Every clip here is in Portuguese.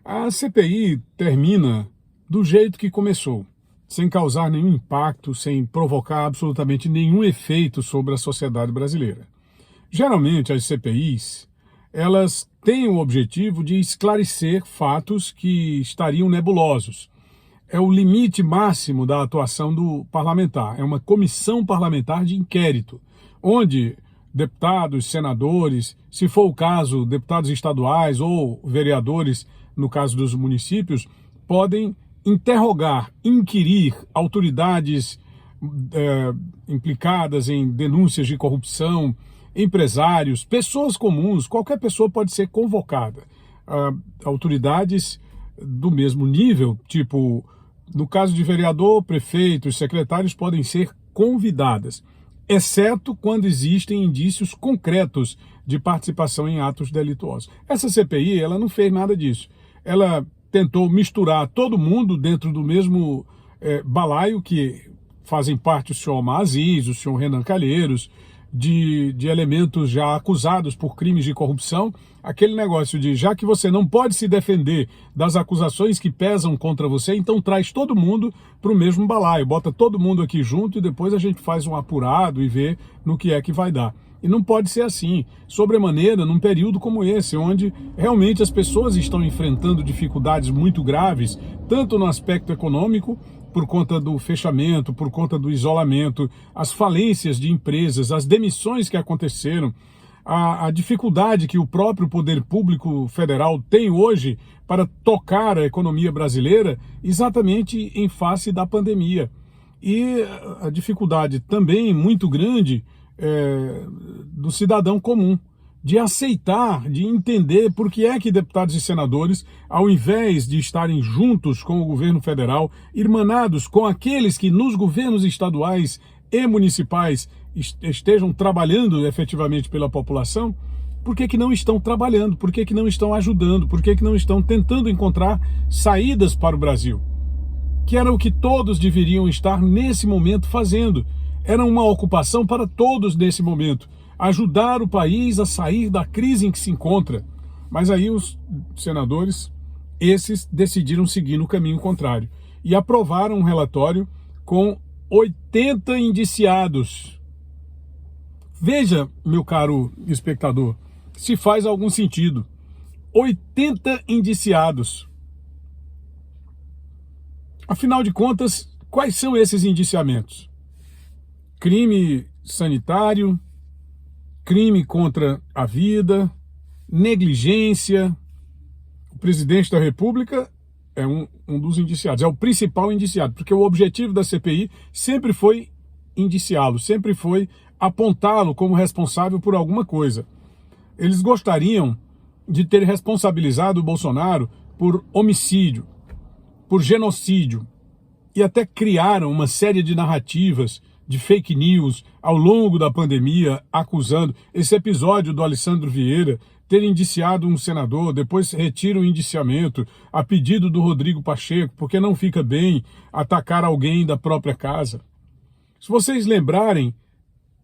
A CPI termina do jeito que começou, sem causar nenhum impacto, sem provocar absolutamente nenhum efeito sobre a sociedade brasileira. Geralmente, as CPIs, elas têm o objetivo de esclarecer fatos que estariam nebulosos. É o limite máximo da atuação do parlamentar. É uma comissão parlamentar de inquérito, onde deputados, senadores, se for o caso, deputados estaduais ou vereadores, no caso dos municípios, podem interrogar, inquirir autoridades implicadas em denúncias de corrupção, empresários, pessoas comuns, qualquer pessoa pode ser convocada. Autoridades do mesmo nível, tipo, no caso de vereador, prefeitos, secretários, podem ser convidadas, exceto quando existem indícios concretos de participação em atos delituosos. Essa CPI, ela não fez nada disso. Ela tentou misturar todo mundo dentro do mesmo balaio, que fazem parte o senhor Omar Aziz, o senhor Renan Calheiros, de elementos já acusados por crimes de corrupção, aquele negócio de, já que você não pode se defender das acusações que pesam contra você, então traz todo mundo para o mesmo balaio, bota todo mundo aqui junto e depois a gente faz um apurado e vê no que é que vai dar. E não pode ser assim, sobremaneira num período como esse, onde realmente as pessoas estão enfrentando dificuldades muito graves, tanto no aspecto econômico, por conta do fechamento, por conta do isolamento, as falências de empresas, as demissões que aconteceram, a dificuldade que o próprio poder público federal tem hoje para tocar a economia brasileira exatamente em face da pandemia. E a dificuldade também muito grande do cidadão comum, de aceitar, de entender por que é que deputados e senadores, ao invés de estarem juntos com o governo federal, irmanados com aqueles que nos governos estaduais e municipais estejam trabalhando efetivamente pela população, por que não estão trabalhando, por que não estão ajudando, por que não estão tentando encontrar saídas para o Brasil? Que era o que todos deveriam estar nesse momento fazendo. Era uma ocupação para todos nesse momento. Ajudar o país a sair da crise em que se encontra. Mas aí os senadores, esses decidiram seguir no caminho contrário e aprovaram um relatório com 80 indiciados. Veja, meu caro espectador, se faz algum sentido. 80 indiciados. Afinal de contas, quais são esses indiciamentos? Crime sanitário, crime contra a vida, negligência. O presidente da República é um dos indiciados, é o principal indiciado, porque o objetivo da CPI sempre foi indiciá-lo, sempre foi apontá-lo como responsável por alguma coisa. Eles gostariam de ter responsabilizado o Bolsonaro por homicídio, por genocídio, e até criaram uma série de narrativas de fake news ao longo da pandemia, acusando esse episódio do Alessandro Vieira ter indiciado um senador, depois retira o indiciamento a pedido do Rodrigo Pacheco, porque não fica bem atacar alguém da própria casa. Se vocês lembrarem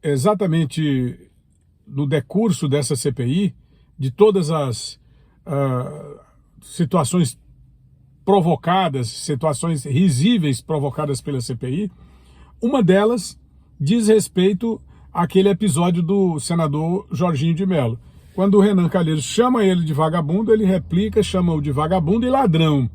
exatamente no decurso dessa CPI, de todas as situações provocadas, situações risíveis provocadas pela CPI, uma delas diz respeito àquele episódio do senador Jorginho de Mello. Quando o Renan Calheiros chama ele de vagabundo, ele replica, chama-o de vagabundo e ladrão.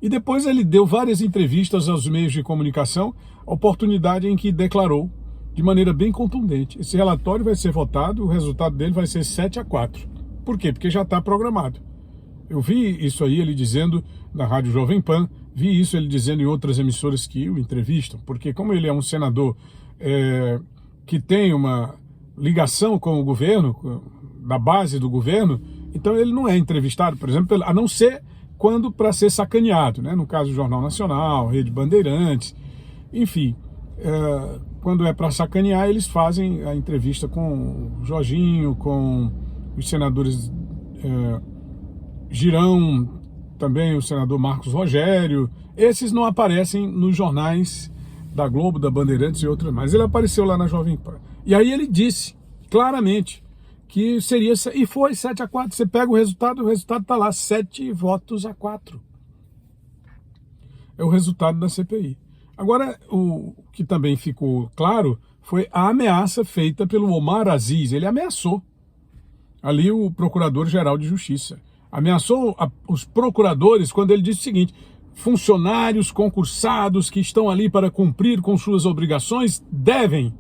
E depois ele deu várias entrevistas aos meios de comunicação, oportunidade em que declarou de maneira bem contundente: esse relatório vai ser votado, o resultado dele vai ser 7-4. Por quê? Porque já está programado. Eu vi isso aí ele dizendo na Rádio Jovem Pan, vi isso ele dizendo em outras emissoras que o entrevistam, porque como ele é um senador que tem uma ligação com o governo, da base do governo, então ele não é entrevistado, por exemplo, a não ser quando para ser sacaneado, né? No caso do Jornal Nacional, Rede Bandeirantes, enfim, quando é para sacanear, eles fazem a entrevista com o Jorginho, com os senadores Girão, também o senador Marcos Rogério. Esses não aparecem nos jornais da Globo, da Bandeirantes e outras mais. Ele apareceu lá na Jovem Pan. E aí ele disse claramente que seria, e foi 7-4. Você pega o resultado está lá, 7-4. É o resultado da CPI. Agora, o que também ficou claro foi a ameaça feita pelo Omar Aziz. Ele ameaçou ali o Procurador-Geral de Justiça. Ameaçou os procuradores quando ele disse o seguinte: funcionários concursados que estão ali para cumprir com suas obrigações devem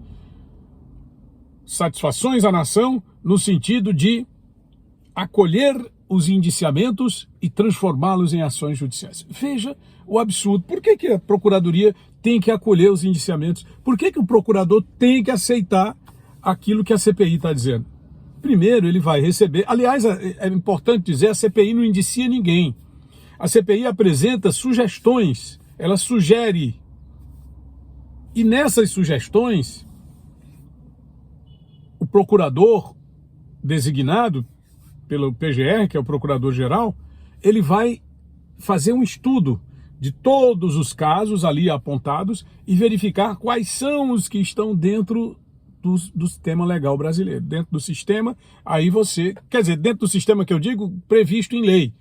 satisfações à nação no sentido de acolher os indiciamentos e transformá-los em ações judiciais. Veja o absurdo. Por que a Procuradoria tem que acolher os indiciamentos? Por que o procurador tem que aceitar aquilo que a CPI está dizendo? Primeiro, ele vai receber... Aliás, é importante dizer, a CPI não indicia ninguém. A CPI apresenta sugestões, ela sugere. E nessas sugestões, o procurador designado pelo PGR, que é o Procurador-Geral, ele vai fazer um estudo de todos os casos ali apontados e verificar quais são os que estão dentro do sistema legal brasileiro. Dentro do sistema, aí você... Quer dizer, dentro do sistema que eu digo, previsto em lei.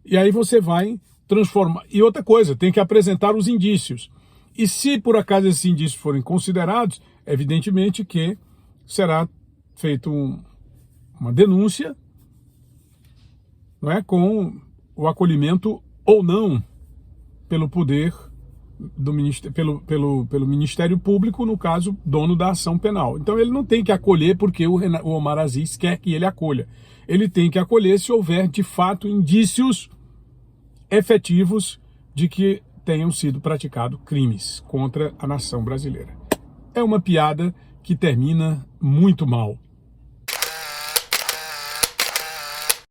E aí você vai transformar... E outra coisa, tem que apresentar os indícios. E se por acaso esses indícios forem considerados, evidentemente que será feito uma denúncia, não é, com o acolhimento ou não pelo poder do pelo Ministério Público, no caso, dono da ação penal. Então ele não tem que acolher porque o Omar Aziz quer que ele acolha. Ele tem que acolher se houver, de fato, indícios efetivos de que tenham sido praticados crimes contra a nação brasileira. É uma piada que termina muito mal.